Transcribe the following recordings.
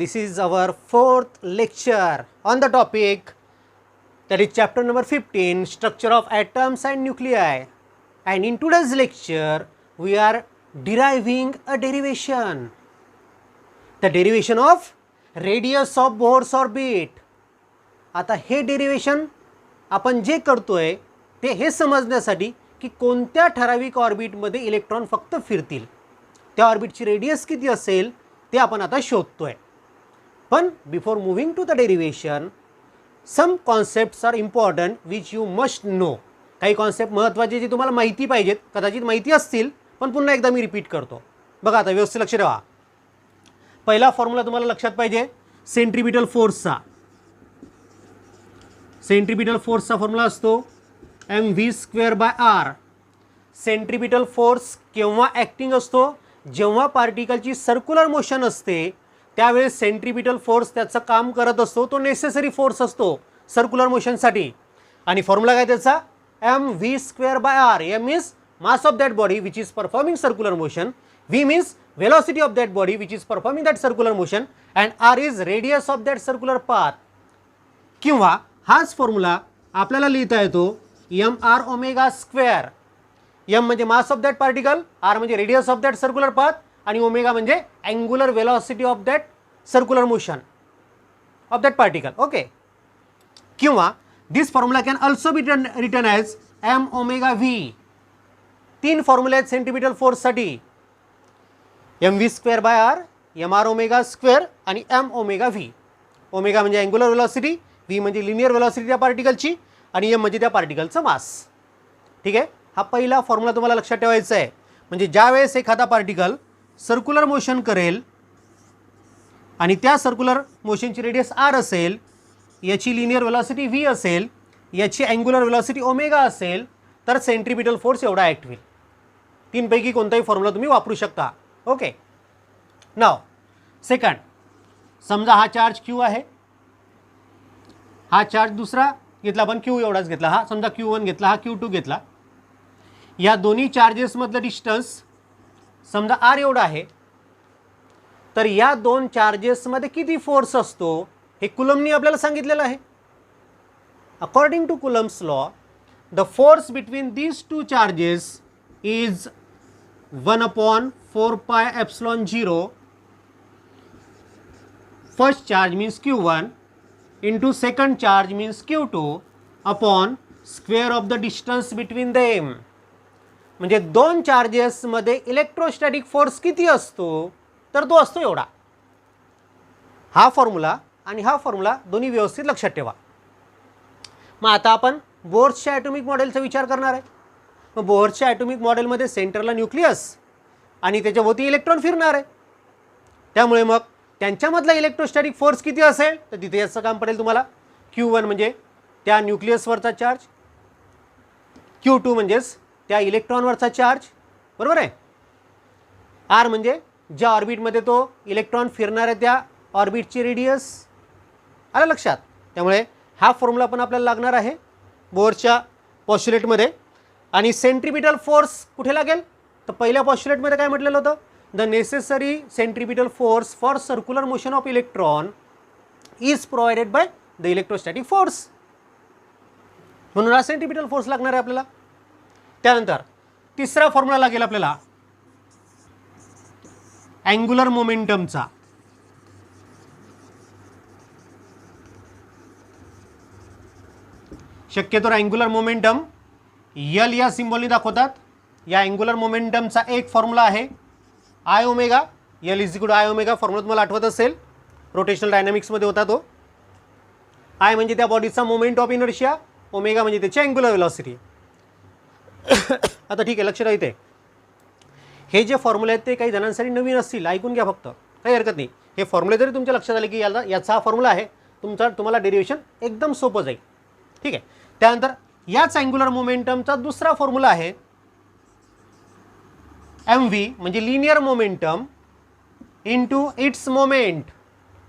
This is our fourth lecture on the topic, that is chapter number 15, structure of atoms and nuclei. And in today's lecture we are deriving a derivation, the derivation of radius of Bohr's orbit. आता हे derivation आपण जे करतोय ते हे समजण्यासाठी की कोणत्या ठराविक ऑर्बिटमध्ये इलेक्ट्रॉन फक्त फिरतील, त्या ऑर्बिटची रेडियस किती असेल ते आपण आता शोधतोय. पण before moving to the derivation some concepts are important which you must know. काही कॉन्सेप्ट महत्त्वाचे जे तुम्हाला माहिती पाहिजेत, कदाचित माहिती असतील पण पुन्हा एकदा मी रिपीट करतो. बघा आता व्यवस्थित लक्ष ठेवा. पहिला फॉर्म्युला तुम्हाला लक्षात पाहिजे सेंट्रिपिटल फोर्सचा. सेंट्रिपिटल फोर्सचा फॉर्म्युला असतो mv²/r. सेंट्रिपिटल फोर्स केव्हा ॲक्टिंग असतो, जेव्हा पार्टिकलची सर्क्युलर मोशन असते त्यावेळेस सेंट्रिपिटल फोर्स त्याचं काम करत असतो. तो नेसेसरी फोर्स असतो सर्क्युलर मोशनसाठी. आणि फॉर्म्युला काय त्याचा, mv²/r. m is mass of that body which is performing circular motion, v means velocity of that body which is performing that circular motion, and r is radius of that circular path. किंवा हाच formula आपल्याला लिहिता येतो mr². m म्हणजे mass of that particle, r म्हणजे radius of that circular path आणि omega म्हणजे angular velocity of that circular motion of that particle. Okay. किंवा this formula can also be written as mω_v. तीन फॉर्म्युले आहेत centripetal फोर्ससाठी, mv²/r, mr⍵² आणि mω_v. Omega म्हणजे angular velocity, v म्हणजे linear velocity त्या पार्टिकलची आणि m म्हणजे त्या पार्टिकलचं मास. ठीक आहे. हा पहिला फॉर्म्युला तुम्हाला लक्षात ठेवायचा आहे. म्हणजे ज्यावेळेस एखादा पार्टिकल सर्क्युलर मोशन करेल आणि त्या सर्क्युलर मोशनची रेडियस r असेल, याची लिनियर वेलॉसिटी v असेल, याची अँग्युलर वेलॉसिटी ओमेगा असेल, तर सेंट्रिपिटल फोर्स एवढा ॲक्ट होईल. तीनपैकी कोणताही फॉर्म्युला तुम्ही वापरू शकता. ओके. नाव सेकंड, समजा हा चार्ज q आहे, हा चार्ज दुसरा घेतला पण q एवढाच घेतला, हा समजा q1 घेतला, हा q2 घेतला. या दोन्ही चार्जेसमधलं डिस्टन्स समजा r एवढा आहे, तर या दोन चार्जेसमध्ये किती फोर्स असतो हे कुलम्बनी आपल्याला सांगितलेलं आहे. According to Coulomb's law, the force between these two charges is 1/4πε0. First charge means q1 into second charge means q2 upon square of the distance between them. म्हणजे दोन चार्जेसमध्ये इलेक्ट्रोस्टॅटिक फोर्स किती असतो, तर तो असतो एवढा. हा फॉर्म्युला आणि हा फॉर्म्युला दोन्ही व्यवस्थित लक्षात ठेवा. मग आता आपण बोर्सच्या ॲटॉमिक मॉडेलचा विचार करणार आहे. मग बोर्सच्या ॲटॉमिक मॉडेलमध्ये सेंटरला न्यूक्लियस आणि त्याच्याभोवती इलेक्ट्रॉन फिरणार आहे. त्यामुळे मग त्यांच्यामधला इलेक्ट्रोस्टॅटिक फोर्स किती असेल, तर तिथे याचं काम पडेल तुम्हाला. q1 म्हणजे त्या न्यूक्लियसवरचा चार्ज, q2 म्हणजेच त्या इलेक्ट्रॉनवरचा चार्ज, बरोबर आहे. r म्हणजे ज्या ऑर्बिटमध्ये तो इलेक्ट्रॉन फिरणार आहे त्या ऑर्बिटची रेडियस. आलं लक्षात. त्यामुळे हा फॉर्म्युला पण आपल्याला लागणार आहे बोरच्या पॉस्च्युलेटमध्ये. आणि सेंट्रिपिटल फोर्स कुठे लागेल, तर पहिल्या पॉस्च्युलेटमध्ये काय म्हटलेलं होतं, the necessary centripetal force for circular motion of electron is provided by the electrostatic force. म्हणून हा सेंट्रिपिटल फोर्स लागणार आहे आपल्याला. त्यानंतर तिसरा फॉर्म्युला लागेल आपल्याला अँग्युलर मोमेंटमचा. शक्यतो अँग्युलर मोमेंटम यल या सिम्बॉलनी दाखवतात. या अँग्युलर मोमेंटमचा एक फॉर्म्युला आहे I ω. L is equal to I ω. Formula तुम्हाला आठवत असेल, रोटेशनल डायनामिक्समध्ये होता तो. I म्हणजे त्या बॉडीचा मोमेंट ऑफ इनर्शिया, ओमेगा म्हणजे त्याची अँग्युलर वेलॉसिटी. आता ठीक आहे, लक्ष राहते. हे जे फॉर्म्युले आहेत ते काही जणांसाठी नवीन असतील, ऐकून घ्या फक्त, काही हरकत नाही. हे फॉर्म्युले जरी तुमच्या लक्षात आले की याचा हा फॉर्म्युला आहे, तुम्हाला डेरिव्हेशन एकदम सोपं जाईल. ठीक आहे. त्यानंतर याच अँग्युलर मोमेंटमचा दुसरा फॉर्म्युला आहे mv म्हणजे linear momentum into its moment.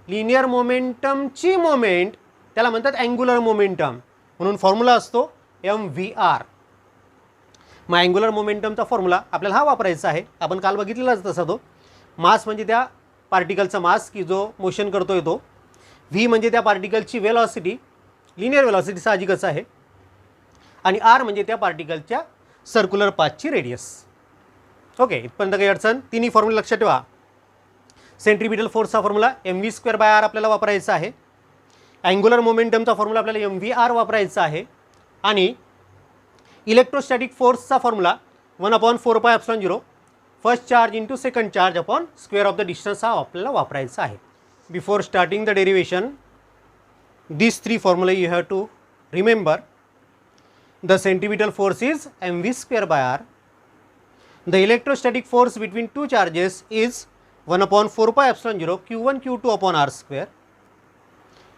Linear मोमेंटमची मोमेंट त्याला म्हणतात अँग्युलर मोमेंटम, म्हणून फॉर्म्युला असतो mvr. मग अँग्युलर मोमेंटमचा फॉर्म्युला आपल्याला हा वापरायचा आहे. आपण काल बघितलेलाच तसा तो. मास म्हणजे त्या पार्टिकलचा मास की जो मोशन करतोय तो, व्ही म्हणजे त्या पार्टिकलची वेलॉसिटी, लिनियर वेलॉसिटी साहजिकच आहे, आणि आर म्हणजे त्या पार्टिकलच्या सर्क्युलर पाथची रेडियस. ओके, इथपर्यंत काही अडचण? तिन्ही फॉर्म्युला लक्षात ठेवा. सेंट्रिपिटल फोर्सचा फॉर्म्युला mv²/r आपल्याला वापरायचा आहे. अँग्युलर मोमेंटमचा फॉर्म्युला आपल्याला mvr वापरायचा आहे. आणि इलेक्ट्रोस्टॅटिक फोर्सचा formula 1/4πε0 first charge into second charge upon square of the distance हा आपल्याला वापरायचा आहे. Before starting the derivation this 3 formula you have to remember. The centripetal force is mv²/r. The electrostatic force between two charges is 1/4πε0 q1 q2 upon r square.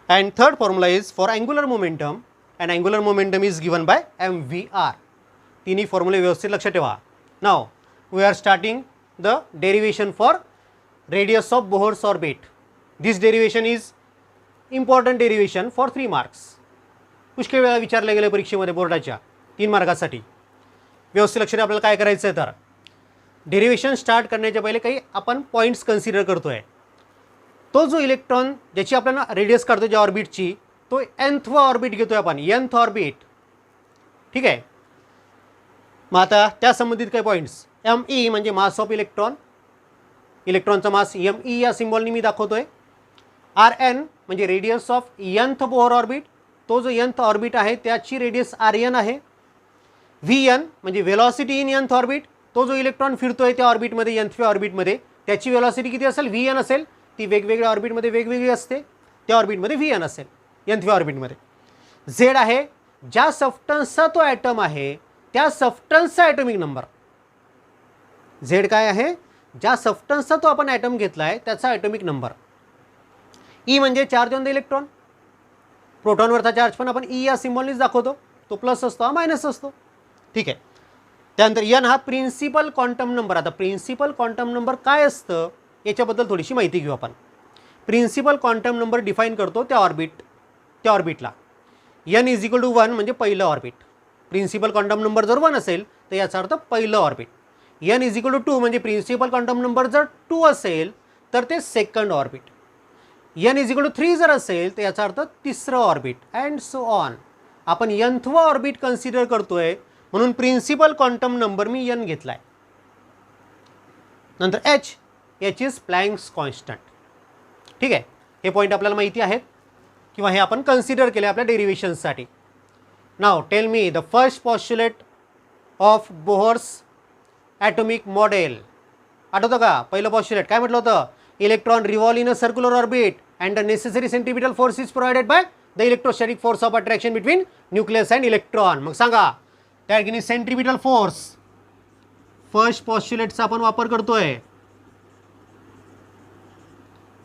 And third formula is for angular momentum, and angular momentum is given by mvr. तिन्ही फॉर्म्युले व्यवस्थित लक्षात ठेवा. Now we are starting the derivation for radius of Bohr's orbit. This derivation is important derivation for 3 marks. पुष्कळ वेळा विचारले गेले परीक्षेमध्ये बोर्डाच्या 3 मार्कासाठी. व्यवस्थित लक्षात आपल्याला काय करायचं आहे, तर डेरिवेशन स्टार्ट करण्याच्या पहिले काही आपण पॉईंट्स कन्सिडर करतो आहे. तो जो इलेक्ट्रॉन ज्याची आपल्याला रेडियस काढतो ज्या ऑर्बिटची, तो nth ऑर्बिट घेतोय आपण, nth ऑर्बिट. ठीक आहे. मग आता त्या संबंधित काही पॉईंट्स, me म्हणजे मास ऑफ इलेक्ट्रॉन, इलेक्ट्रॉनचा मास me या सिम्बॉलनी मी दाखवतोय. rn म्हणजे radius of nth Bohr orbit, तो जो nth ऑर्बिट आहे त्याची रेडियस rn आहे. vn म्हणजे वेलॉसिटी इन nth ऑर्बिट, तो जो इलेक्ट्रॉन फिरतोय त्या ऑर्बिटमध्ये nthव्या ऑर्बिटमध्ये त्याची वेलॉसिटी किती असेल, vn असेल. ती वेगवेगळ्या ऑर्बिटमध्ये वेगवेगळी असते, त्या ऑर्बिटमध्ये vn असेल nthव्या ऑर्बिटमध्ये. z आहे ज्या सबस्टन्सचा तो ॲटम आहे त्या सबस्टन्सचा ॲटॉमिक नंबर. z काय आहे, ज्या सबस्टन्सचा तो आपण ॲटम घेतला आहे त्याचा ॲटॉमिक नंबर. ई म्हणजे चार्ज ऑन द इलेक्ट्रॉन, प्रोटॉनवरचा चार्ज पण आपण ई या सिम्बॉलनीच दाखवतो, तो प्लस असतो हा मायनस असतो. ठीक आहे. त्यानंतर एन हा प्रिन्सिपल क्वांटम नंबर. आता प्रिन्सिपल क्वांटम नंबर काय असतं याच्याबद्दल थोडीशी माहिती घेऊ आपण. प्रिन्सिपल क्वांटम नंबर डिफाईन करतो त्या ऑर्बिटला. एन इज इक्वल टू 1 म्हणजे पहिलं ऑर्बिट. प्रिन्सिपल क्वांटम नंबर जर 1 असेल तर याचा अर्थ पहिलं orbit. N is equal to 2 म्हणजे प्रिन्सिपल क्वांटम नंबर जर 2 असेल तर ते second orbit. N is equal to 3 जर असेल तर याचा अर्थ तिसरं ऑर्बिट, अँड सो ऑन. आपण nthवा ऑर्बिट कन्सिडर करतोय म्हणून प्रिन्सिपल क्वांटम नंबर मी n घेतला आहे. नंतर एच इज प्लँक्स कॉन्स्टंट. ठीक आहे. हे पॉईंट आपल्याला माहिती आहेत किंवा हे आपण कन्सिडर केले आपल्या डेरिव्हेशनसाठी. Now tell me the first postulate of Bohr's atomic model. आठवतं का? पहिलं पॉस्ट्युलेट काय म्हटलं होतं, electron revolve in a circular orbit and the necessary centripetal force is provided by the electrostatic force of attraction between nucleus and electron. मग सांगा त्या ठिकाणी सेंट्रिपिटल फोर्स फर्स्ट पॉस्ट्युलेटचा आपण वापर करतोय.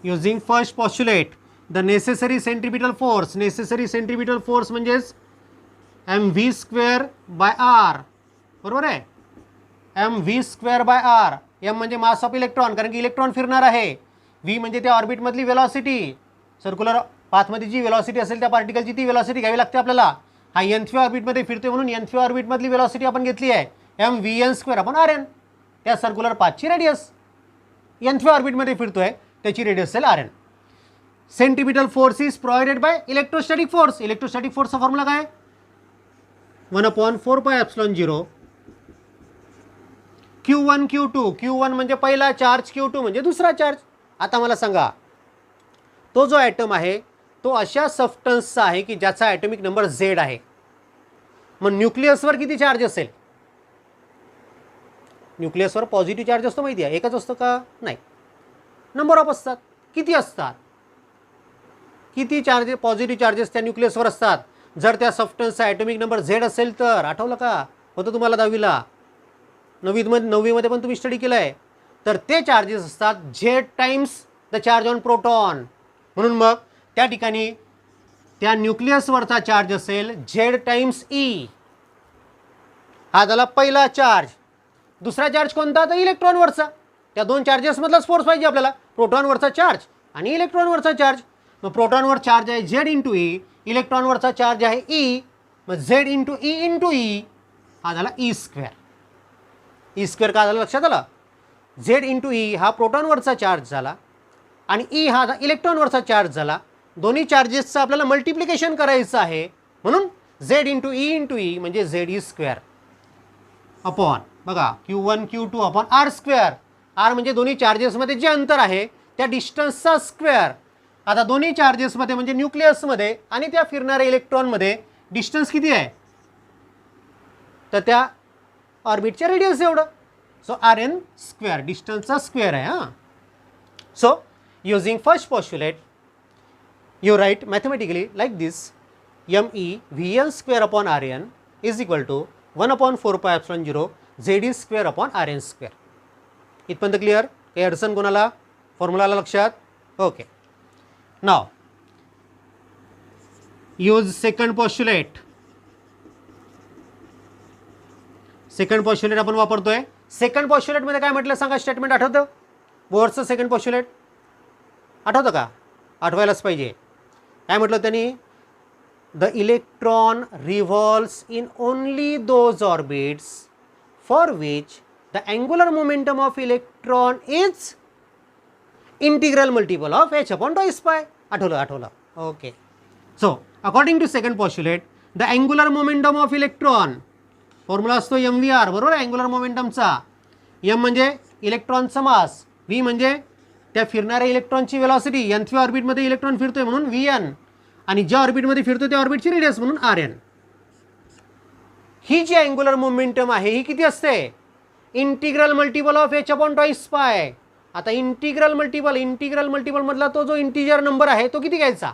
Using first postulate the necessary centripetal force. Necessary centripetal force म्हणजेच mv²/r. बरोबर आहे, mv²/r. m म्हणजे मास ऑफ इलेक्ट्रॉन, कारण की इलेक्ट्रॉन फिरणार आहे. v म्हणजे त्या ऑर्बिटमधली वेलॉसिटी, सर्क्युलर पाथमध्ये जी वेलॉसिटी असेल त्या पार्टिकलची ती वेलॉसिटी घ्यावी लागते आपल्याला. हा nthव्या ऑर्बिटमध्ये फिरतोय म्हणून nthव्या ऑर्बिटमधली वेलॉसिटी आपण घेतली आहे mvn² आपण rn. त्या सर्क्युलर पाथची रेडियस nthव्या ऑर्बिटमध्ये फिरतोय त्याची रेडियस असेल rn. Centripetal force is provided by electrostatic force. Electrostatic फोर्सचा फॉर्म्युला काय, 1/4πε0 q1 q2. q1 म्हणजे पहिला चार्ज, q2 म्हणजे दुसरा चार्ज. आता मला सांगा, तो जो ॲटम आहे तो अशा सबस्टन्सचा आहे की ज्याचा ॲटॉमिक नंबर z आहे. मग न्यूक्लियसवर किती चार्ज असेल? न्यूक्लियसवर पॉझिटिव्ह चार्ज असतो, माहिती आहे, एकच असतो का? नाही, नंबर ऑफ असतात. किती असतात? किती चार्ज, पॉझिटिव्ह चार्जेस त्या न्यूक्लियसवर असतात. जर त्या सबस्टन्सचा ॲटॉमिक नंबर z असेल तर, आठवलं का होतं तुम्हाला 10वीला, 9वीमध्ये पण तुम्ही स्टडी केलं आहे, तर ते चार्जेस असतात z times the charge on proton. म्हणून मग त्या ठिकाणी त्या न्यूक्लियसवरचा चार्ज असेल z टाइम्स e. हा झाला पहिला चार्ज. दुसरा चार्ज कोणता? तर इलेक्ट्रॉनवरचा. त्या दोन चार्जेसमधलाच फोर्स पाहिजे आपल्याला, प्रोटॉनवरचा चार्ज आणि इलेक्ट्रॉनवरचा चार्ज. मग प्रोटॉनवर चार्ज आहे z इंटू ई, इलेक्ट्रॉनवरचा चार्ज आहे ई. मग z इंटू ई हा झाला e². e² का झाला लक्षात आलं? z इंटू ई हा प्रोटॉनवरचा चार्ज झाला आणि ई हा इलेक्ट्रॉनवरचा चार्ज झाला. दोन्ही चार्जेसचं आपल्याला मल्टिप्लिकेशन करायचं आहे, म्हणून झेड इंटू ई म्हणजे झेड ई स्क्वेअर अपॉन बघा Q1 Q2 upon R square. R म्हणजे दोन्ही चार्जेसमध्ये जे अंतर आहे त्या डिस्टन्सचा स्क्वेअर. आता दोन्ही चार्जेसमध्ये म्हणजे न्यूक्लियसमध्ये आणि त्या फिरणाऱ्या इलेक्ट्रॉनमध्ये डिस्टन्स किती आहे, तर त्या ऑर्बिटच्या रेडियस एवढं. सो आर एन स्क्वेअर डिस्टन्सचा स्क्वेअर आहे. हां, so using first postulate you write mathematically like this: me vn square upon rn is equal to 1 upon 4 pi epsilon 0 zd square upon rn square. इथपर्यंत clear? काही अडचण कोणाला? फॉर्म्युलाला लक्षात? Okay. नाव use second पॉस्ट्युलेट. Second पॉस्ट्युलेट आपण वापरतोय. Second पॉस्ट्युलेटमध्ये काय म्हटलं सांगा, स्टेटमेंट आठवतं? बोर्डचं सेकंड पॉस्ट्युलेट आठवतं का? आठवायलाच पाहिजे. काय म्हटलं त्यांनी? The electron revolves in only those orbits for which the angular momentum of electron is integral multiple of h upon twice pi. आठवलं? Okay. So according to second postulate the angular momentum of electron, formula असतो mvr, बरोबर? Angular मोमेंटमचा m म्हणजे इलेक्ट्रॉनचा मास, v म्हणजे त्या फिरणाऱ्या इलेक्ट्रॉनची वेलॉसिटी. nthव्या ऑर्बिटमध्ये इलेक्ट्रॉन फिरतोय म्हणून vn, आणि ज्या ऑर्बिटमध्ये फिरतोय त्या ऑर्बिटची रेडियस म्हणून rn. ही जी अँग्युलर मोमेंटम आहे ही किती असते? Integral multiple of h upon twice pi. आता इंटिग्रल मल्टिपल मधला तो जो इंटिजर नंबर आहे तो किती घ्यायचा?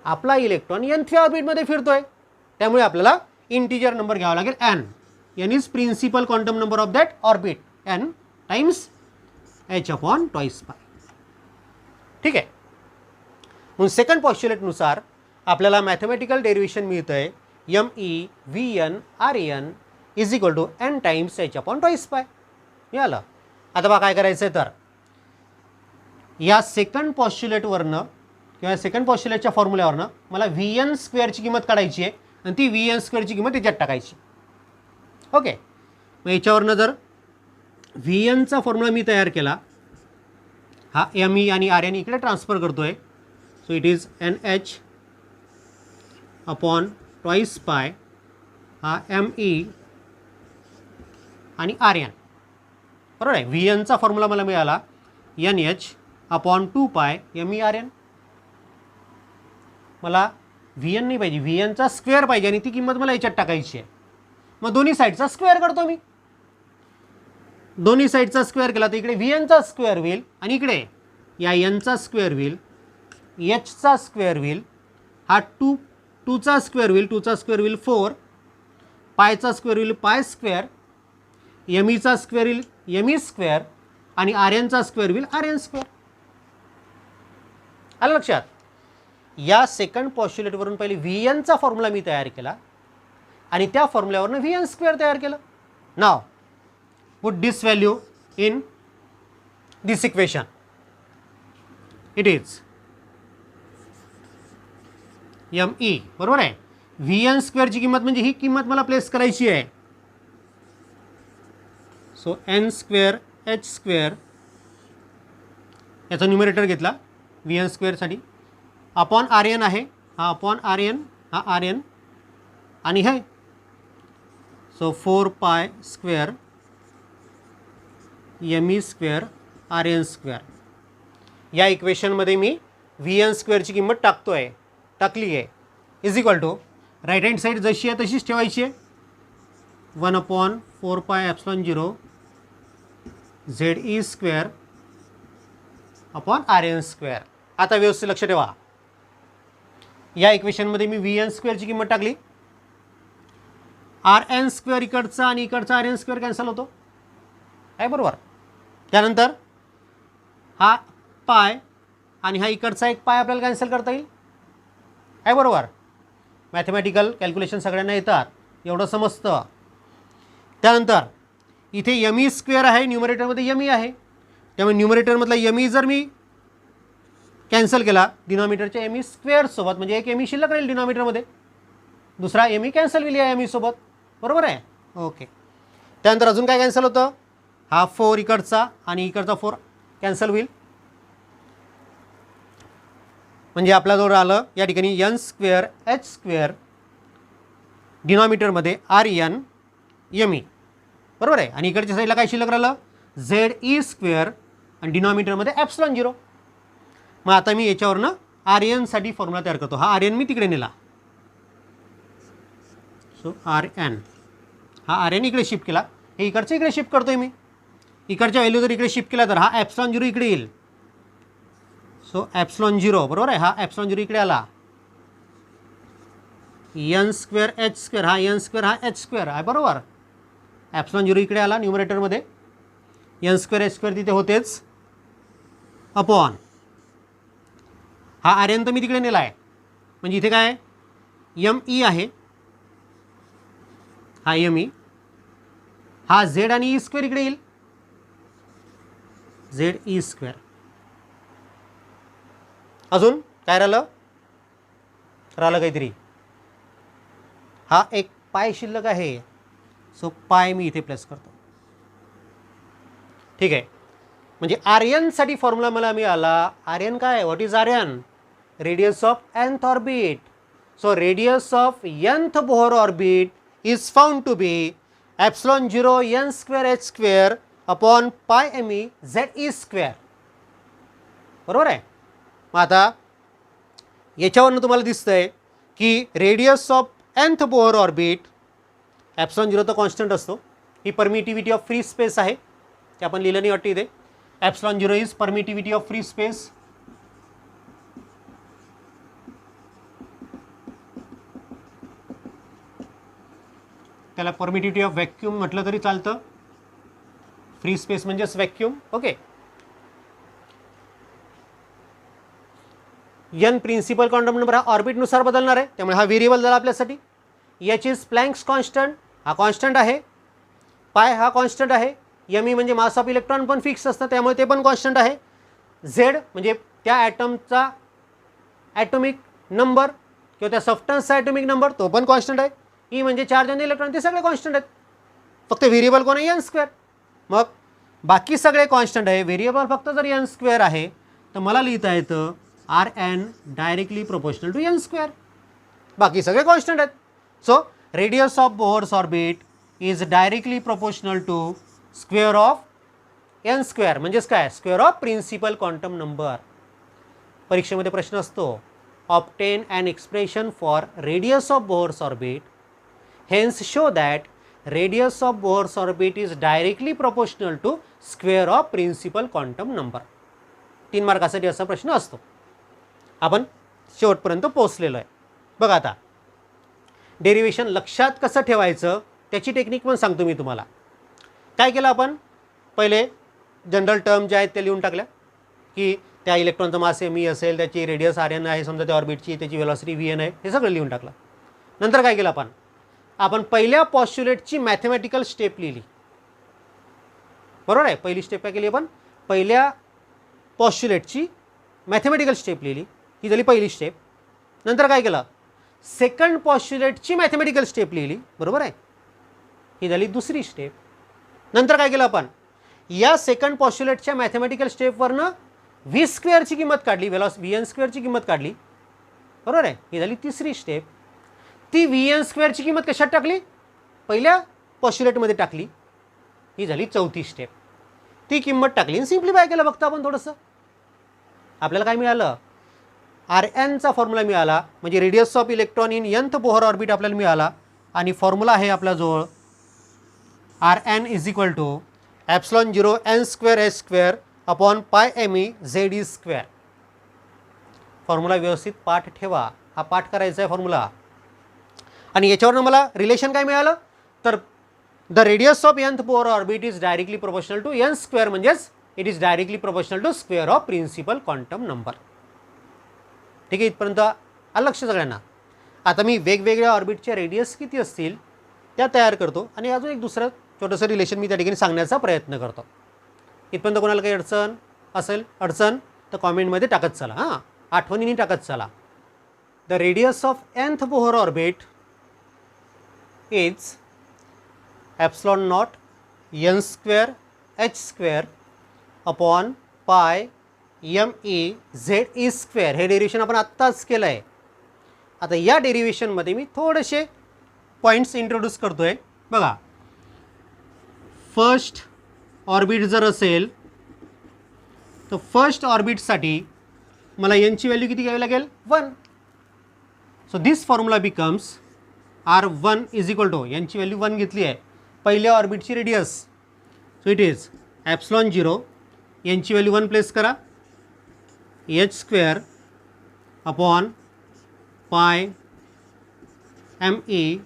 आपला इलेक्ट्रॉन nthव्या ऑर्बिटमध्ये फिरतोय त्यामुळे आपल्याला इंटिजर नंबर घ्यावा लागेल n. n is principal quantum number of that orbit, n times h upon twice pi. ठीक आहे. म्हणून सेकंड पॉस्ट्युलेटनुसार आपल्याला मॅथमॅटिकल डेरिव्हेशन मिळतं आहे me vn rn is equal to n times h upon twice pi. मिळालं. आता बघा काय करायचं आहे, तर या सेकंड पॉस्ट्युलेटवरनं किंवा सेकंड पॉस्ट्युलेटच्या फॉर्म्युल्यावरनं मला vn स्क्वेअरची किंमत काढायची आहे आणि ती vn स्क्वेअरची किंमत याच्यात टाकायची. ओके. मग याच्यावरनं जर vnचा फॉर्म्युला मी तयार केला, हा me आणि rn इकडे ट्रान्सफर करतोय. So it is nh upon twice pi, हा me आणि rn, बरोबर आहे. vnचा फॉर्म्युला मला मिळाला nh अपॉन 2 पाय me rn. मला vn नाही पाहिजे, vnचा स्क्वेअर पाहिजे आणि ती किंमत मला याच्यात टाकायची आहे. मग दोन्ही साईडचा स्क्वेअर करतो मी. दोन्ही साईडचा स्क्वेअर केला तर इकडे vnचा स्क्वेअर होईल आणि इकडे या nचा स्क्वेअर होईल, hचा स्क्वेअर होईल, हा 2चा स्क्वेअर होईल, 2चा स्क्वेअर होईल 4, पायचा स्क्वेअर होईल पाय स्क्वेअर, चा स्क्वेअर होईल me स्क्वेअर आणि rnचा स्क्वेअर होईल rn स्क्वेअर. आलं लक्षात? या सेकंड पॉस्ट्युलेटवरून पहिले vnचा फॉर्म्युला मी तयार केला आणि त्या फॉर्म्युल्यावरून vn स्क्वेअर तयार केलं. नाव put this value in this equation. It is me, बरोबर आहे. vn स्क्वेअरची किंमत म्हणजे ही किंमत मला प्लेस करायची आहे. So n square h square याचा न्यूमरेटर घेतला vn स्क्वेअरसाठी, अपॉन rn आहे, हा अपॉन rn, हा rn आणि हे so 4 pi square me square rn square. या इक्वेशनमध्ये मी vn स्क्वेअरची किंमत टाकली आहे is equal to right hand side जशी आहे तशीच ठेवायची आहे. 1 upon 4 pi epsilon 0 ZE square upon RN square. आता व्यवस्थित लक्ष ठेवा, या इक्वेशनमध्ये मी vn स्क्वेअरची किंमत टाकली, RN स्क्वेअर इकडचा आणि इकडचा RN स्क्वेअर कॅन्सल होतो आहे, बरोबर. त्यानंतर हा पाय आणि हा इकडचा एक पाय आपल्याला कॅन्सल करता येईल आहे, बरोबर. मॅथमॅटिकल कॅल्क्युलेशन सगळ्यांना येतात, एवढं समजतं. त्यानंतर इथे यमी स्क्वेअर आहे, न्यूमरेटरमध्ये यमी आहे, त्यामुळे न्यूमरेटरमधला यमी जर मी कॅन्सल केला डिनॉमिनेटरच्या यमी स्क्वेअरसोबत, म्हणजे एक यमी शिल्लक राहील डिनॉमिनेटरमध्ये, दुसरा यमी कॅन्सल होईल या यमीसोबत, बरोबर आहे. ओके. त्यानंतर अजून काय कॅन्सल होतं, हा 4 इकडचा आणि इकडचा 4 कॅन्सल होईल. म्हणजे आपल्याजवळ आलं या ठिकाणी एन स्क्वेअर एच स्क्वेअर, डिनॉमिनेटरमध्ये आर एन एम ई, बरोबर आहे. आणि इकडच्या साईडला काय शिल्लक राहिलं, झेड ई स्क्वेअर आणि डिनॉमिनेटरमध्ये ॲप्सिलॉन 0. मग आता मी याच्यावरनं आर एनसाठी फॉर्म्युला तयार करतो. हा आर एन मी तिकडे नेला, सो आर एन, हा आर एन इकडे शिफ्ट केला, हे इकडच्या इकडे शिफ्ट करतोय मी. इकडच्या व्हॅल्यू जर इकडे शिफ्ट केला तर हा ॲप्सिलॉन 0 इकडे येईल, सो ॲप्सिलॉन 0, बरोबर आहे. हा ॲप्सिलॉन 0 इकडे आला, एन स्क्वेअर एच स्क्वेअर, हा एन स्क्वेअर हा एच स्क्वेअर आहे, बरोबर. ॲप्सिलॉन 0 इकडे आला न्यूमरेटरमध्ये, एन स्क्वेअर एच स्क्वेअर तिथे होतेच, अपॉन हा आर एन तर मी तिकडे नेला आहे, म्हणजे इथे काय एम ई आहे, हा एम ई, हा झेड आणि ई स्क्वेअर इकडे येईल, झेड ई स्क्वेअर. अजून काय राहिलं काहीतरी, हा एक पाय शिल्लक आहे, सो पाय मी इथे प्लेस करतो. ठीक आहे. म्हणजे आर एनसाठी फॉर्म्युला मला मिळाला. आर एन काय, what is r n, radius of nth orbit. So radius of nth Bohr orbit is found to be epsilon 0 n square h square upon pi m e z e square, बरोबर आहे. मग आता याच्यावरनं तुम्हाला दिसतंय की radius of nth Bohr orbit, epsilon 0 तर constant असतो, ही परमिटिव्हिटी ऑफ फ्री स्पेस आहे, ते आपण लिहिलं नाही वाटतं इथे. Epsilon 0 is permittivity of free space. त्याला परमिटिव्हिटी ऑफ व्हॅक्यूम म्हटलं तरी चालतं, फ्री स्पेस म्हणजेच vacuum. Okay. N principal quantum number हा ऑर्बिटनुसार बदलणार आहे, त्यामुळे हा व्हेरिएबल झाला आपल्यासाठी. एच इज प्लँक्स कॉन्स्टंट, हा कॉन्स्टंट आहे. पाय हा कॉन्स्टंट आहे. एम ई म्हणजे मास ऑफ इलेक्ट्रॉन पण फिक्स असतं, त्यामुळे ते पण कॉन्स्टंट आहे. झेड म्हणजे त्या ॲटमचा ॲटॉमिक नंबर किंवा त्या सबस्टन्सचा ॲटॉमिक नंबर, तो पण कॉन्स्टंट आहे. ई म्हणजे चार्ज आणि इलेक्ट्रॉन, ते सगळे कॉन्स्टंट आहेत. फक्त व्हेरिएबल कोण आहे, एन स्क्वेअर. मग बाकी सगळे कॉन्स्टंट आहे, व्हेरिएबल फक्त जर एन स्क्वेअर आहे तर मला लिहिता येतं R N directly proportional to N square. बाकी सगळे कॉन्स्टंट आहेत. So radius of Bohr's orbit is directly proportional to square of N square, म्हणजेच काय, square of principal quantum number. परीक्षेमध्ये प्रश्न असतो, obtain an expression for radius of Bohr's orbit, hence show that radius of Bohr's orbit is directly proportional to square of principal quantum number. 3 मार्कासाठी असा प्रश्न असतो. आपण शेवटपर्यंत पोहोचलेलो आहे. बघा आता डेरिव्हेशन लक्षात कसं ठेवायचं त्याची टेक्निक पण सांगतो मी तुम्हाला. काय केलं आपण, पहिले जनरल टर्म ज्या आहेत त्या लिहून टाकल्या, की त्या इलेक्ट्रॉनचं मास एम ई असेल, त्याची रेडियस आर एन आहे समजा त्या ऑर्बिटची, त्याची वेलॉसिटी व्ही एन आहे, हे सगळं लिहून टाकलं. नंतर काय केलं आपण पहिल्या पॉस्च्युलेटची मॅथमॅटिकल स्टेप लिहिली, बरोबर आहे. पहिली स्टेप काय केली आपण, पहिल्या पॉस्च्युलेटची मॅथमॅटिकल स्टेप लिहिली, ही झाली पहिली स्टेप. नंतर काय केलं, सेकंड पॉस्च्युलेटची मॅथमॅटिकल स्टेप लिहिली, बरोबर आहे, ही झाली दुसरी स्टेप. नंतर काय केलं आपण, या सेकंड पॉस्च्युलेटच्या मॅथमॅटिकल स्टेपवरनं व्ही स्क्वेअरची किंमत काढली, व्ही एन स्क्वेअरची किंमत काढली, बरोबर आहे, ही झाली तिसरी स्टेप. ती व्ही एन स्क्वेअरची किंमत कशात टाकली, पहिल्या पॉस्च्युलेटमध्ये टाकली, ही झाली चौथी स्टेप. ती किंमत टाकली आणि सिम्प्लिफाय केलं फक्त आपण थोडंसं. आपल्याला काय मिळालं, आर एनचा फॉर्म्युला मिळाला, म्हणजे radius of electron in nth Bohr orbit आपल्याला मिळाला. आणि फॉर्म्युला आहे आपल्याजवळ r n is equal to epsilon 0 n square h square upon pi m e z e square. Formula व्यवस्थित पाठ ठेवा, हा पाठ करायचा आहे फॉर्म्युला. आणि याच्यावरनं मला रिलेशन काय मिळालं, तर the radius of nth Bohr orbit is directly proportional to N square, म्हणजेच it is directly proportional to square of principal quantum number. ठीक आहे, इथपर्यंत आलं लक्ष सगळ्यांना. आता मी वेगवेगळ्या ऑर्बिटच्या रेडियस किती असतील त्या तयार करतो आणि अजून एक दुसरं छोटंसं रिलेशन मी त्या ठिकाणी सांगण्याचा प्रयत्न करतो. इथपर्यंत कोणाला काही अडचण तर कॉमेंटमध्ये टाकत चला, हां, आठवणीने टाकत चला. The radius of nth Bohr orbit is epsilon not n square h square upon pi MEZ² हे डेरिव्हेशन आपण आत्ताच केलं आहे. आता या डेरिव्हेशनमध्ये मी थोडेसे पॉईंट्स इंट्रोड्यूस करतो आहे. बघा, फर्स्ट ऑर्बिट जर असेल तर फर्स्ट ऑर्बिटसाठी मला यांची व्हॅल्यू किती घ्यावी लागेल? 1. So this formula becomes R1 is equal to, यांची व्हॅल्यू 1 घेतली आहे, पहिल्या ऑर्बिटची रेडियस. सो इट इज ε0, यांची व्हॅल्यू 1 प्लेस करा, h² upon pi MEZ²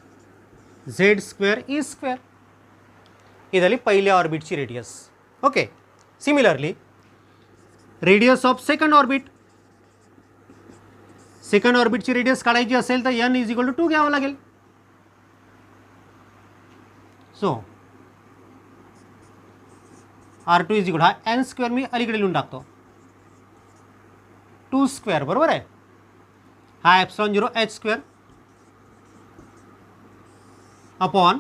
E². ही झाली पहिल्या ऑर्बिटची radius. Okay. Similarly radius of second orbit, second ऑर्बिटची रेडियस काढायची असेल तर n इज इक्वल टू 2 घ्यावं लागेल. सो R2 इज इक्वल, हा n² मी अलीकडे लिहून टाकतो, 2² बरोबर आहे. हा ε0 h² upon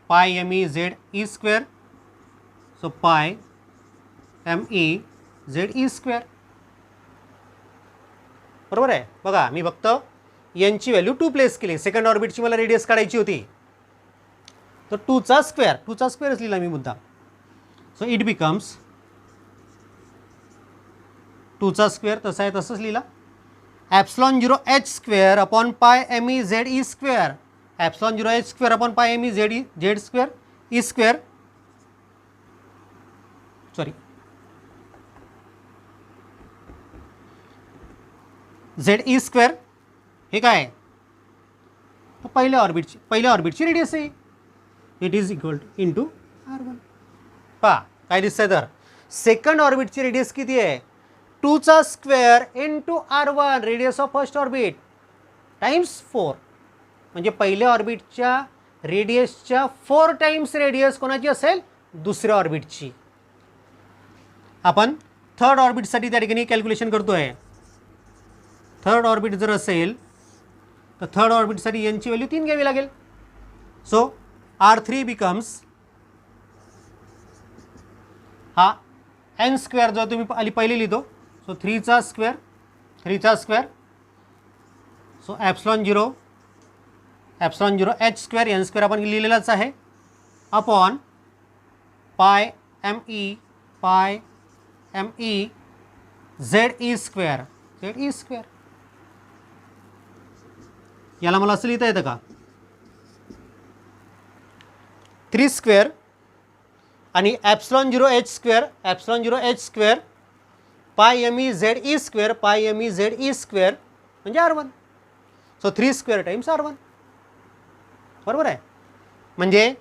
pi MEZ E². So पाय MEZ E², बरोबर आहे. बघा, मी फक्त यांची व्हॅल्यू 2 प्लेस केली, सेकंड ऑर्बिटची मला रेडियस काढायची होती, तर 2चा स्क्वेअरच लिहिला मी मुद्दा. सो इट बिकम्स 2चा स्क्वेअर, तसा आहे तसंच लिहिला, ε0 h² upon pi MEZ E². ε0 h² upon pi MEZ Z² E², sorry ZE². हे काय आहे? तर पहिल्या ऑर्बिटची रेडियस आहे. It is equal into R1. पहा काय दिसतंय, तर सेकंड ऑर्बिटची रेडियस किती आहे? 2चा square into R1, radius of first orbit, times 4. म्हणजे पहिल्या ऑर्बिटच्या रेडियसच्या 4 टाइम्स रेडियस कोणाची असेल? दुसऱ्या ऑर्बिटची. आपण थर्ड ऑर्बिटसाठी त्या ठिकाणी कॅल्क्युलेशन करतो आहे. थर्ड ऑर्बिट जर असेल तर थर्ड ऑर्बिटसाठी यांची व्हॅल्यू 3 घ्यावी लागेल. सो R3 बिकम्स, हा n² जो तुम्ही पहिले लिहितो, so 3चा square. So ε0 h² n² आपण लिहिलेलाच आहे, अपॉन पाय ZE². याला मला असं लिहिता येतं का? 3² आणि ε0 h² पाय MEZ E² म्हणजे R1. सो 3² टाइम्स R1, बरोबर आहे. म्हणजे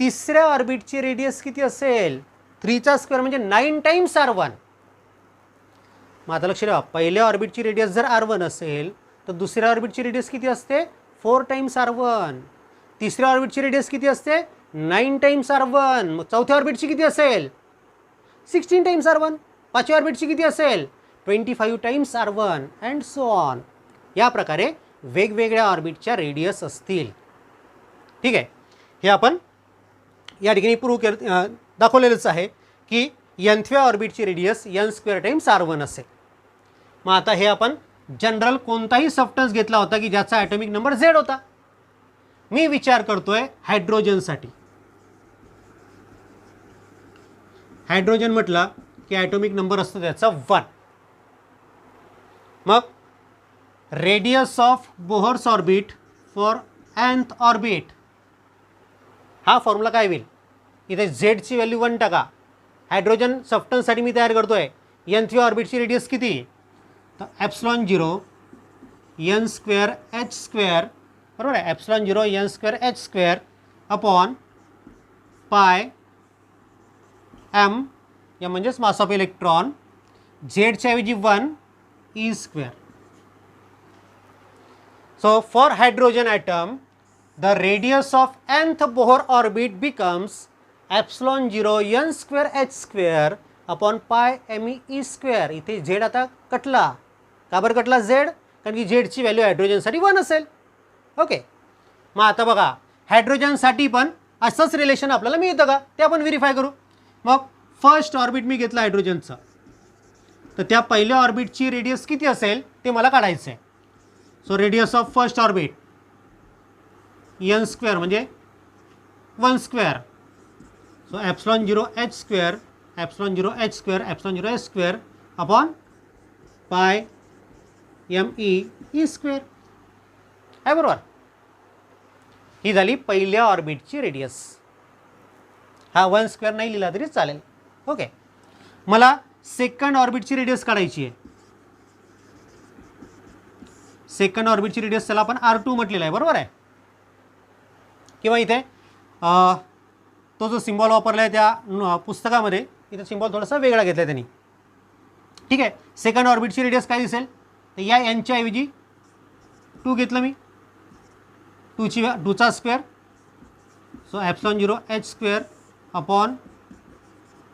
तिसऱ्या ऑर्बिटची रेडियस किती असेल? 3चा स्क्वेअर म्हणजे 9 टाइम्स R1. मग आता लक्ष ठेवा, पहिल्या ऑर्बिटची रेडियस जर R1 असेल तर दुसऱ्या ऑर्बिटची रेडियस किती असते? 4 टाइम्स R1. तिसऱ्या ऑर्बिटची रेडियस किती असते? 9 टाइम्स R1. मग चौथ्या ऑर्बिटची किती असेल? 16 टाइम्स R1. पाचव्या ऑर्बिटची किती असेल? 25 times R1 and so on. या प्रकारे वेगवेगळ्या ऑर्बिटच्या रेडियस असतील. ठीक आहे. हे आपण या ठिकाणी प्रूव्ह दाखवलेलंच आहे की nthव्या ऑर्बिटची रेडियस n² टाइम्स R1 असेल. मग आता हे आपण जनरल कोणताही सबस्टन्स घेतला होता की ज्याचा ॲटॉमिक नंबर Z होता. मी विचार करतोय हायड्रोजनसाठी. हायड्रोजन म्हटलं की ॲटॉमिक नंबर असतो त्याचा 1. मग radius of Bohr's orbit for nth orbit, हा फॉर्म्युला काय होईल? इथे झेडची व्हॅल्यू 1 टाका. हायड्रोजन सबस्टन्ससाठी मी तयार करतोय. nthव्या ऑर्बिटची रेडियस किती? तर ε0 n² h², बरोबर आहे. ε0 n² h² upon pi m, या म्हणजेच मास ऑफ इलेक्ट्रॉन, झेडच्या ऐवजी 1 E². So for hydrogen atom the radius of nth Bohr orbit becomes ε0 n² h² upon pi ME². इथे Z आता कटला. का बरं कटला Z? कारण की झेडची व्हॅल्यू हायड्रोजनसाठी 1 असेल. ओके. मग आता बघा, हायड्रोजनसाठी पण असंच रिलेशन आपल्याला मिळतं का ते आपण व्हेरीफाय करू. मग फर्स्ट ऑर्बिट मी घेतला हायड्रोजनचा. तर त्या पहिल्या ऑर्बिटची रेडियस किती असेल ते मला काढायचं आहे. So radius of first orbit n square म्हणजे 1 square. So epsilon 0 h square epsilon 0 h square epsilon 0 h square upon pi e square आहे बरोबर. ही झाली पहिल्या ऑर्बिटची रेडियस. हा 1 स्क्वेअर नाही लिहिला तरी चालेल. ओके, मला सेकंड ऑर्बिटची रेडियस काढायची आहे. सेकंड ऑर्बिटची रेडियस त्याला आपण R2 म्हटलेला आहे बरोबर आहे. किंवा इथे तो जो सिम्बॉल वापरला आहे त्या पुस्तकामध्ये इथे सिम्बॉल थोडासा वेगळा घेतला आहे त्यांनी. ठीक आहे, सेकंड ऑर्बिटची रेडियस काय दिसेल तर या एनच्या ऐवजी 2 घेतलं मी, 2चा square. So epsilon 0 h square upon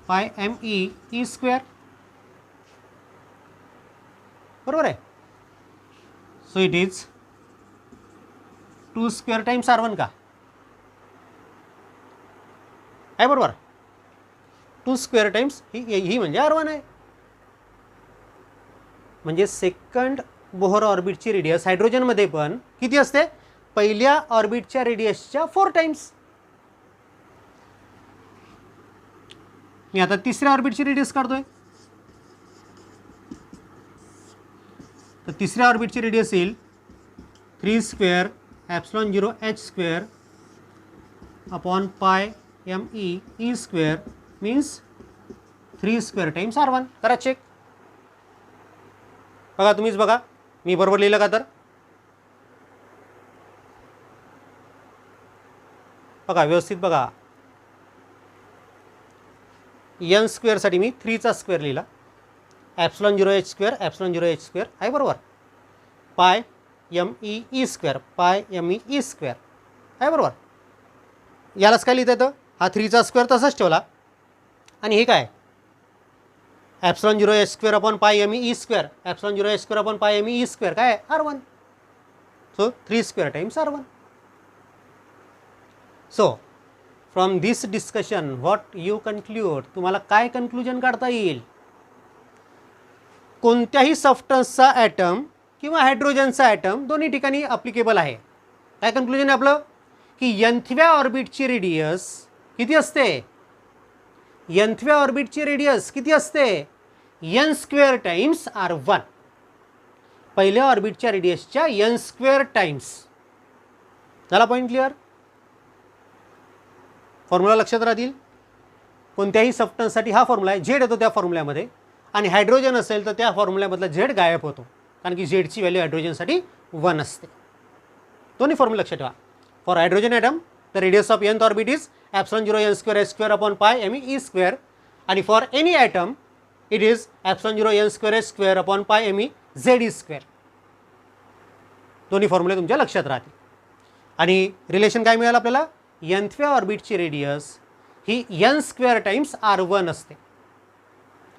pi e square बरोबर आहे. So it is 2 square times R1 का आहे बरोबर. 2 स्क्वेअर टाइम्स ही म्हणजे R1 आहे. म्हणजे सेकंड बोहर ऑर्बिटची रेडियस हायड्रोजनमध्ये पण किती असते पहिल्या ऑर्बिटच्या रेडियसच्या 4 टाइम्स. मी आता तिसऱ्या ऑर्बिटची रेडियस काढतोय. तर तिसऱ्या ऑर्बिटची रेडियस येईल 3 square epsilon 0 h square upon pi e square means 3 square times R1. करा चेक. बघा तुम्हीच बघा मी बरोबर लिहिलं का. तर बघा व्यवस्थित बघा. n स्क्वेअरसाठी मी 3चा स्क्वेअर लिहिला. ॲप्सिलॉन 0 h square epsilon 0 h square आहे बरोबर. पाय e स्क्वेअर पाय e स्क्वेअर आहे बरोबर. यालाच काय लिहिता येतं हा 3चा स्क्वेअर तसाच ठेवला आणि हे काय epsilon 0 h square upon pi e square epsilon 0 h square upon pi e square काय R1. So 3 square times R1. So from this discussion what you conclude तुम्हाला काय कन्क्लुजन काढता येईल. कोणत्याही सबस्टन्सचा ॲटम किंवा हायड्रोजनचा ॲटम दोन्ही ठिकाणी अप्लिकेबल आहे. काय कन्क्लुजन आहे आपलं की nthव्या ऑर्बिटची रेडियस किती असते. nthव्या ऑर्बिटची रेडियस किती असते n स्क्वेअर टाइम्स R1. पहिल्या ऑर्बिटच्या रेडियसच्या n स्क्वेअर टाइम्स. झाला पॉईंट क्लिअर. फॉर्म्युला लक्षात राहतील. कोणत्याही सबस्टन्ससाठी हा फॉर्म्युला आहे. झेड येतो त्या फॉर्म्युल्यामध्ये आणि हायड्रोजन असेल तर त्या फॉर्म्युल्यामधला झेड गायब होतो कारण की झेडची व्हॅल्यू हायड्रोजनसाठी 1 असते. दोन्ही फॉर्म्युला लक्षात ठेवा. For hydrogen atom the radius of nth orbit is epsilon 0 n square h square upon pi e square आणि for any atom it is epsilon 0 n square h square upon pi e z square. दोन्ही फॉर्म्युले तुमच्या लक्षात राहतील. आणि relation काय मिळालं आपल्याला nthव्या ऑर्बिटची रेडियस ही n स्क्वेअर टाइम्स R1 असते.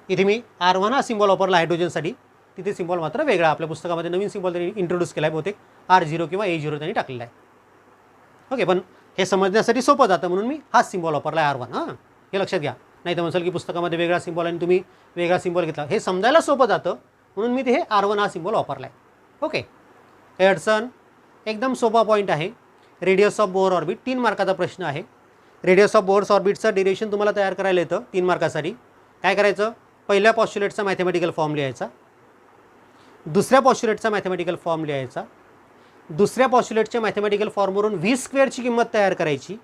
इथे मी R1 हा सिम्बॉल वापरला हायड्रोजनसाठी. तिथे सिम्बॉल मात्र वेगळा आपल्या पुस्तकामध्ये नवीन सिम्बॉल त्यांनी इंट्रोड्यूस केला आहे बहुतेक R0 किंवा A0 त्यांनी टाकलेला आहे. ओके, पण हे समजण्यासाठी सोपं जातं म्हणून मी हाच सिम्बॉल वापरला आहे R1. हां, हे लक्षात घ्या. नाही तर म्हणसाल की पुस्तकामध्ये वेगळा सिम्बॉल आणि तुम्ही वेगळा सिम्बॉल घेतला. हे समजायला सोपं जातं म्हणून मी ते हे R1 हा सिम्बॉल वापरला आहे. ओके, हे अडचण एकदम सोपा पॉईंट आहे. रेडियस ऑफ बोहर ऑर्बिट 3 मार्काचा प्रश्न आहे. रेडियस ऑफ बोहर ऑर्बिटचं डेरिव्हेशन तुम्हाला तयार करायला येतं 3 मार्कासाठी. काय करायचं पहिल्या पॉस्च्युलेटचा मॅथमॅटिकल फॉर्म लिहायचा. दुसऱ्या पॉस्च्युलेटचा मॅथमॅटिकल फॉर्म लिहायचा. दुसऱ्या पॉस्च्युलेटच्या मॅथमॅटिकल फॉर्मवरून व्ही स्क्वेअरची किंमत तयार करायची.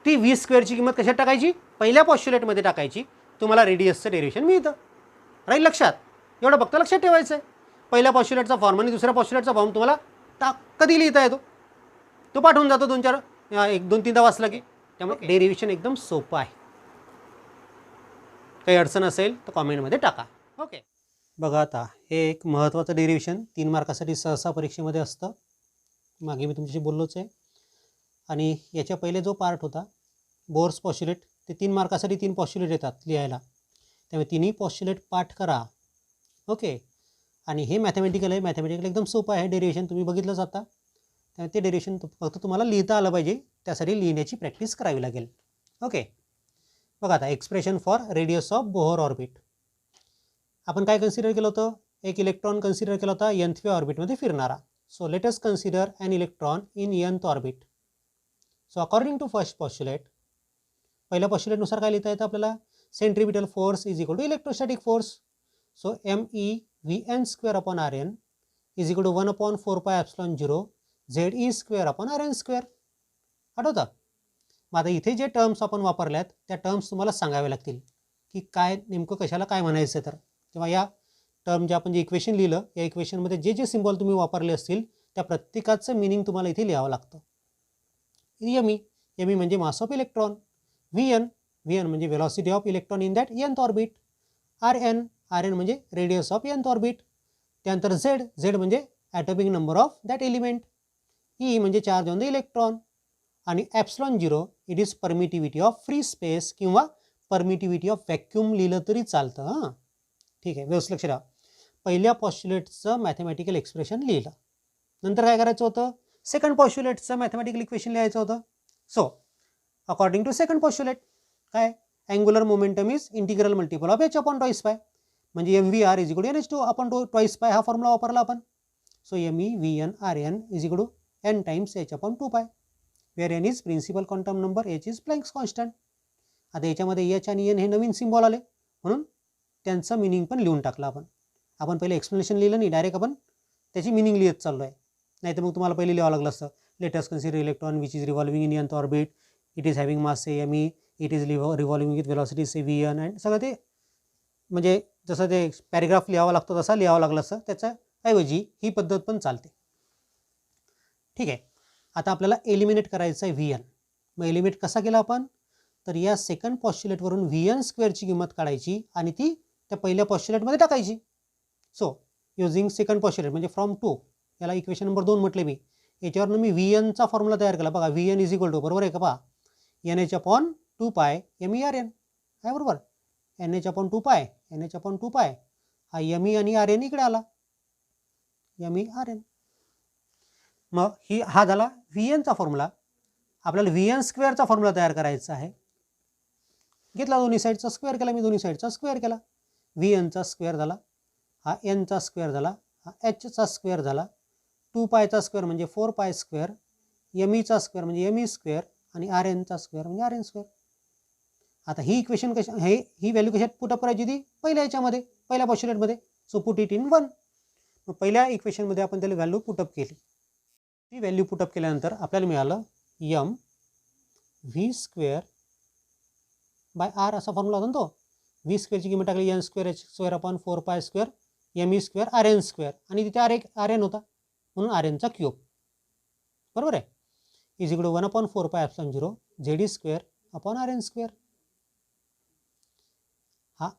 ती व्ही स्क्वेअरची किंमत कशात टाकायची पहिल्या पॉस्च्युलेटमध्ये टाकायची. तुम्हाला रेडियसचं डेरिव्हेशन मिळतं. राहील लक्षात. एवढं फक्त लक्षात ठेवायचं आहे. पहिल्या पॉस्च्युलेटचा फॉर्म आणि दुसऱ्या पॉस्च्युलेटचा फॉर्म तुम्हाला कधी लिहिता येतो तो पाठवून जातो 2-3दा वाचला की. त्यामुळे डेरिव्हेशन एकदम सोपं आहे. काही अडचण असेल तर कॉमेंटमध्ये टाका. ओके, बघा आता हे एक महत्त्वाचं डेरिव्हेशन 3 मार्कासाठी सहसा परीक्षेमध्ये असतं. मागे मी तुमच्याशी बोललोच आहे. आणि याच्या पहिले जो पार्ट होता बोर्स पॉस्च्युलेट ते 3 मार्कासाठी 3 पॉस्च्युलेट येतात लिहायला. त्यामुळे तिन्ही पॉस्च्युलेट पाठ करा. ओके, आणि हे मॅथमॅटिकल आहे. मॅथमॅटिकल एकदम सोपं आहे. डेरिव्हेशन तुम्ही बघितलंच आता. त्यामुळे ते डेरिव्हेशन फक्त तुम्हाला लिहिता आलं पाहिजे. त्यासाठी लिहिण्याची प्रॅक्टिस करावी लागेल. ओके, बघा आता expression for radius of Bohr orbit. आपण काय कन्सिडर केलं होतं, एक इलेक्ट्रॉन कन्सिडर केला होता nthव्या ऑर्बिटमध्ये फिरणारा. So let us consider an electron in nth orbit. So according to first postulate, पहिल्या पॉस्ट्युलेटनुसार काय लिहिता येतं आपल्याला, centripetal force is equal to electrostatic force. So MEVN² upon RN is equal to 1/4πε0 ZE² upon RN². आठवतं? मग आता इथे जे टर्म्स आपण वापरल्यात त्या टर्म्स तुम्हाला सांगावे लागतील की काय नेमकं कशाला काय म्हणायचं. तर तेव्हा या टर्म जे आपण जे इक्वेशन लिहिलं, या इक्वेशनमध्ये जे जे सिम्बॉल तुम्ही वापरले असतील त्या प्रत्येकाचं मिनिंग तुम्हाला इथे लिहावं लागतं. एमी म्हणजे मास ऑफ इलेक्ट्रॉन, VN म्हणजे velocity of electron in that nth orbit, RN म्हणजे रेडियस ऑफ nth ऑर्बिट, त्यानंतर Z म्हणजे atomic number of that element, E म्हणजे चार्ज ऑन द इलेक्ट्रॉन, आणि ε0 it is permittivity of free space किंवा permittivity of vacuum लिहिलं तरी चालतं. हां, ठीक आहे, व्यवस्थित लक्ष द्या. पहिल्या पॉस्ट्युलेटचं मॅथमॅटिकल एक्सप्रेशन लिहिलं, नंतर काय करायचं होतं, सेकंड पॉस्ट्युलेटचं मॅथमॅटिकल इक्वेशन लिहायचं होतं. So according to second postulate काय, angular momentum is integral multiple of h upon 2π, म्हणजे MVR is equal to NH2 upon 2π हा फॉर्म्युला वापरला आपण. So MEVN/RN is equal to n times h upon 2π, where n is principal quantum number, h is Planck's constant. आता याच्यामध्ये h आणि n हे नवीन symbol आले म्हणून त्यांचं मिनिंग पण लिहून टाकलं आपण पहिले एक्सप्लेनेशन लिहिलं नाही, डायरेक्ट आपण त्याची मिनिंग लिहित चाललो आहे. नाही तर मग तुम्हाला पहिले लिहावं लागलं असतं, late us consider electron which is revolving in nth orbit, it is having mass say ME, it is revolving with velocity say VN, and सगळं ते म्हणजे जसं ते पॅरेग्राफ लिहावा लागतो तसा लिहावं लागलं असतं. त्याच्याऐवजी ही पद्धत पण चालते. ठीक आहे, आता आपल्याला एलिमिनेट करायचं आहे VN. मग एलिमिनेट कसा केला आपण, तर या सेकंड पॉस्ट्युलेटवरून VN² ची किंमत काढायची आणि ती त्या पहिल्या पॉस्ट्युलेटमध्ये टाकायची. सो युझिंग सेकंड पॉस्ट्युलेट म्हणजे फ्रॉम 2, याला इक्वेशन नंबर 2 म्हटले मी, याच्यावरनं मी VNचा फॉर्म्युला तयार केला. बघा VN इज इक्वल टू, बरोबर आहे का पहा, NH अपॉन 2π MERN आहे, बरोबर, NH अपॉन 2π हा ME आणि RN इकडे आला, MERN. मग हा झाला VNचा फॉर्म्युला. आपल्याला VN² फॉर्म्युला तयार करायचा आहे. घेतला दोन्ही साईडचा स्क्वेअर केला, मी दोन्ही साईडचा स्क्वेअर केला. VNचा स्क्वेअर झाला, हा Nचा स्क्वेअर झाला, हा Hचा स्क्वेअर झाला, 2πचा स्क्वेअर म्हणजे 4π², MEचा स्क्वेअर म्हणजे ME² आणि RNचा स्क्वेअर म्हणजे RN². आता ही इक्वेशन ही व्हॅल्यू कशात पुटअप करायची होती, पहिल्या याच्यामध्ये, पहिल्या पॉस्ट्युलेटमध्ये. So put it in 1. मग पहिल्या इक्वेशनमध्ये आपण त्याला व्हॅल्यू पुटअप केली. ती व्हॅल्यू पुटअप केल्यानंतर आपल्याला मिळालं mv² बाय R असा फॉर्म्युला होता तो. V² ची किंमत टाकली n² h² upon 4π² ME² RN² आणि तिथे RN होता म्हणून RNचा क्यूब, बरोबर आहे, is equal to 1/4πε0 ZE² upon RN². हा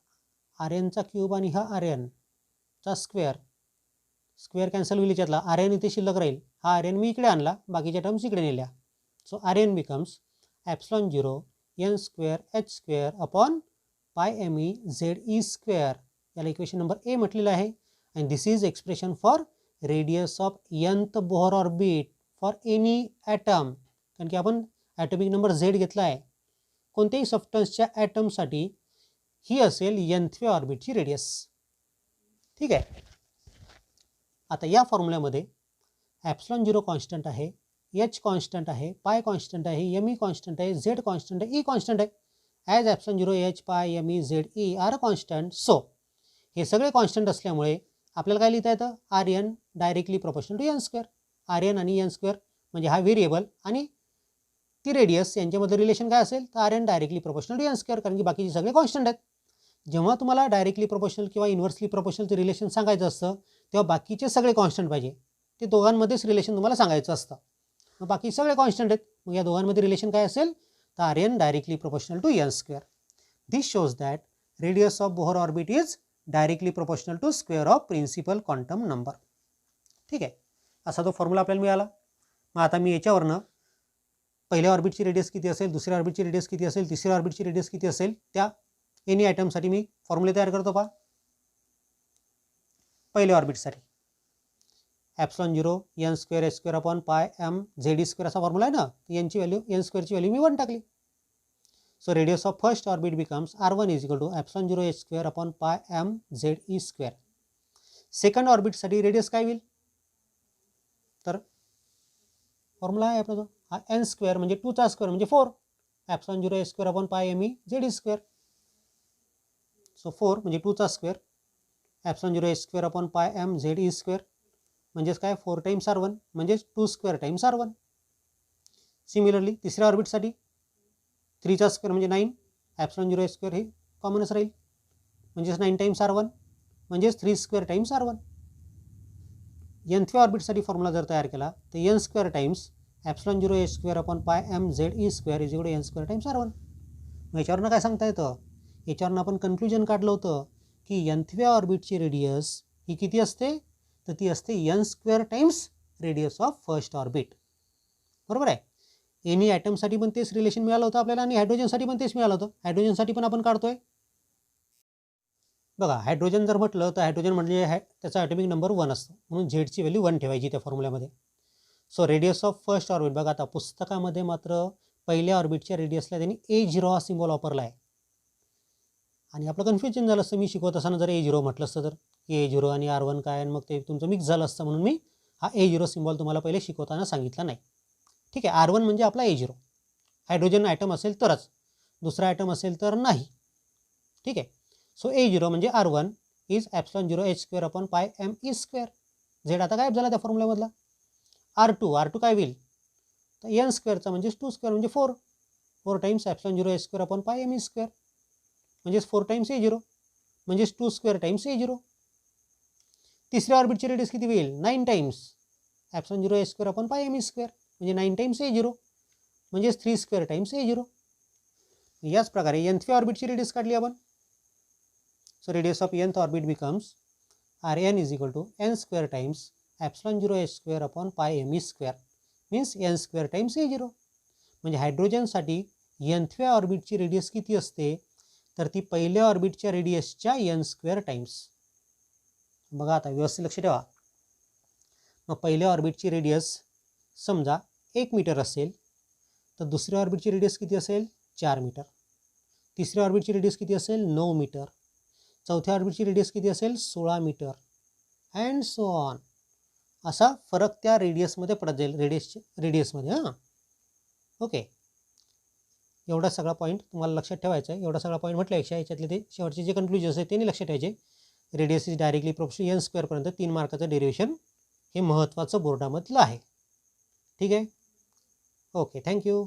RNचा क्यूब आणि हा RNचा स्क्वेअर कॅन्सल होईल याच्यातला, RN इथे शिल्लक राहील, हा RN मी इकडे आणला, बाकीच्या टर्म्स इकडे नेल्या. So RN becomes ε0 n² h² upon πMe ZE². याला इक्वेशन नंबर A म्हटलेलं आहे. And this is expression for radius of nth Bohr orbit for any atom, कारण की आपण ॲटॉमिक नंबर Z घेतला आहे. कोणत्याही सबस्टन्सच्या ॲटमसाठी ही असेल nthव्या ऑर्बिटची रेडियस. ठीक आहे, आता या फॉर्म्युल्यामध्ये ε0 कॉन्स्टंट आहे, H कॉन्स्टंट आहे, पाय कॉन्स्टंट आहे, ME कॉन्स्टंट आहे, Z कॉन्स्टंट आहे, E कॉन्स्टंट आहे. As ε0 H pi ME ZE are constant. So हे सगळे कॉन्स्टंट असल्यामुळे आपल्याला काय लिहिता येतं, RN directly proportional to n². RN आणि n² म्हणजे हा व्हेरिएबल आणि ती रेडियस यांच्यामध्ये रिलेशन काय असेल, तर RN directly proportional to n², कारण की बाकीचे सगळे कॉन्स्टंट आहेत. जेव्हा तुम्हाला डायरेक्टली प्रोपोर्शनल किंवा इन्व्हर्सली प्रोपोर्शनलचं रिलेशन सांगायचं असतं तेव्हा बाकीचे सगळे कॉन्स्टंट पाहिजे, ते दोघांमध्येच रिलेशन तुम्हाला सांगायचं असतं. मग बाकी सगळे कॉन्स्टंट आहेत, मग या दोघांमध्ये रिलेशन काय असेल, तर RN directly proportional to n². This shows that radius of Bohr orbit is directly proportional to square of principal quantum number. ठीक आहे, असा तो फॉर्म्युला आपल्याला मिळाला. मग आता मी याच्यावरनं पहिल्या ऑर्बिटची रेडियस किती असेल, दुसऱ्या ऑर्बिटची रेडियस किती असेल, तिसऱ्या ऑर्बिटची रेडियस किती असेल, त्या एनी आयटमसाठी मी फॉर्म्युले तयार करतो. पहा, पहिल्या ऑर्बिटसाठी ε0 n² h² upon πm ZE² असा फॉर्म्युला आहे ना, यांची व्हॅल्यू n² ची व्हॅल्यू मी 1 टाकली. So radius of first orbit becomes r1 is equal to epsilon 0 h square upon pi m z e square. Second ऑर्बिटसाठी रेडियस काय होईल, तर फॉर्म्युला आहे आपला जो हा एन स्क्वेअर म्हणजे 2चा स्क्वेअर म्हणजे 4 epsilon 0 h square upon pi m e z e square. So 4 म्हणजे 2चा square epsilon 0 h square upon pi m z e square म्हणजेच काय 4 टाइम्स r1 म्हणजेच 2 स्क्वेअर टाइम्स r1. सिमिलरली तिसऱ्या ऑर्बिटसाठी 3चा स्क्वेअर म्हणजे 9 epsilon 0 h square हे कॉमनच राहील म्हणजेच 9 times r1 म्हणजेच 3 स्क्वेअर टाइम्स r1. nthव्या ऑर्बिटसाठी फॉर्म्युला जर तयार केला तर n square times epsilon 0 h square upon pi m z e square is equal to n square times r1. मग याच्यावरनं काय सांगता येतं, याच्यावरनं आपण कन्क्लुजन काढलं होतं की nthव्या ऑर्बिटची रेडियस ही किती असते, तर ती असते n square times radius of first orbit. बरोबर आहे. एनी ॲटमसाठी पण तेच रिलेशन मिळालं होतं आपल्याला आणि हायड्रोजनसाठी पण तेच मिळालं होतं. हायड्रोजनसाठी पण आपण काढतोय बघा. हायड्रोजन जर म्हटलं तर हायड्रोजन म्हणजे त्याचा ॲटॉमिक नंबर 1 असतो म्हणून झेडची व्हॅल्यू 1 ठेवायची त्या फॉर्म्युल्यामध्ये. So radius of first orbit बघा, आता पुस्तकामध्ये मात्र पहिल्या ऑर्बिटच्या रेडियसला त्यांनी A0 हा सिम्बॉल वापरला आहे आणि आपलं कन्फ्युजन झालं असतं मी शिकवत असताना जर A0 म्हटलं असतं तर A0 आणि R1 काय आणि मग ते तुमचं मिक्स झालं असतं म्हणून मी हा A0 सिम्बॉल तुम्हाला पहिले शिकवताना सांगितला नाही. ठीक आहे. R1 म्हणजे आपला A0 हायड्रोजन ॲटम असेल तरच, दुसरा ॲटम असेल तर नाही. ठीक आहे. सो A0 म्हणजे R1 is epsilon 0 h square upon pi m e square. Z आता गायब झाला त्या फॉर्म्युल्यामधला. R2 काय होईल, तर n स्क्वेअरचा म्हणजे 2 स्क्वेअर म्हणजे 4 times epsilon 0 h square upon pi m e square म्हणजेच 4 टाइम्स A0 म्हणजेच 2 स्क्वेअर टाइम्स A0. तिसऱ्या ऑर्बिटची रेडियस किती होईल, 9 times epsilon 0 h square upon pi m e square म्हणजे 9 टाइम्स A0 म्हणजेच 3 स्क्वेअर टाइम्स A0. याच प्रकारे nthव्या ऑर्बिटची रेडियस काढली आपण. So radius of nth orbit becomes Rn is equal to n square times epsilon 0 h square upon pi m e square means n square times A0. म्हणजे हायड्रोजनसाठी nthव्या ऑर्बिटची radius किती असते, तर ती पहिल्या ऑर्बिटच्या रेडियसच्या n स्क्वेअर टाइम्स. बघा आता व्यवस्थित लक्ष ठेवा. मग पहिल्या ऑर्बिटची रेडियस समजा 1 मीटर असेल तर दुसऱ्या ऑर्बिटची रेडियस किती असेल 4 मीटर. तिसऱ्या ऑर्बिटची रेडियस किती असेल 9 मीटर. चौथ्या ऑर्बिटची रेडियस किती असेल 16 मीटर अँड सो ऑन. असा फरक त्या रेडियसमध्ये पडत जाईल रेडियसमध्ये. हां ओके. एवढा सगळा पॉईंट तुम्हाला लक्षात ठेवायचा आहे. एवढा सगळा पॉईंट म्हटल्यापेक्षा याच्यातले ते शेवटचे जे कन्क्लुजन्स आहेत त्यांनी लक्षात ठेवायचे. Radius is directly proportional n स्क्वेअरपर्यंत 3 मार्काचं डेरिव्हेशन हे महत्त्वाचं बोर्डामधलं आहे. ठीक आहे. Okay thank you.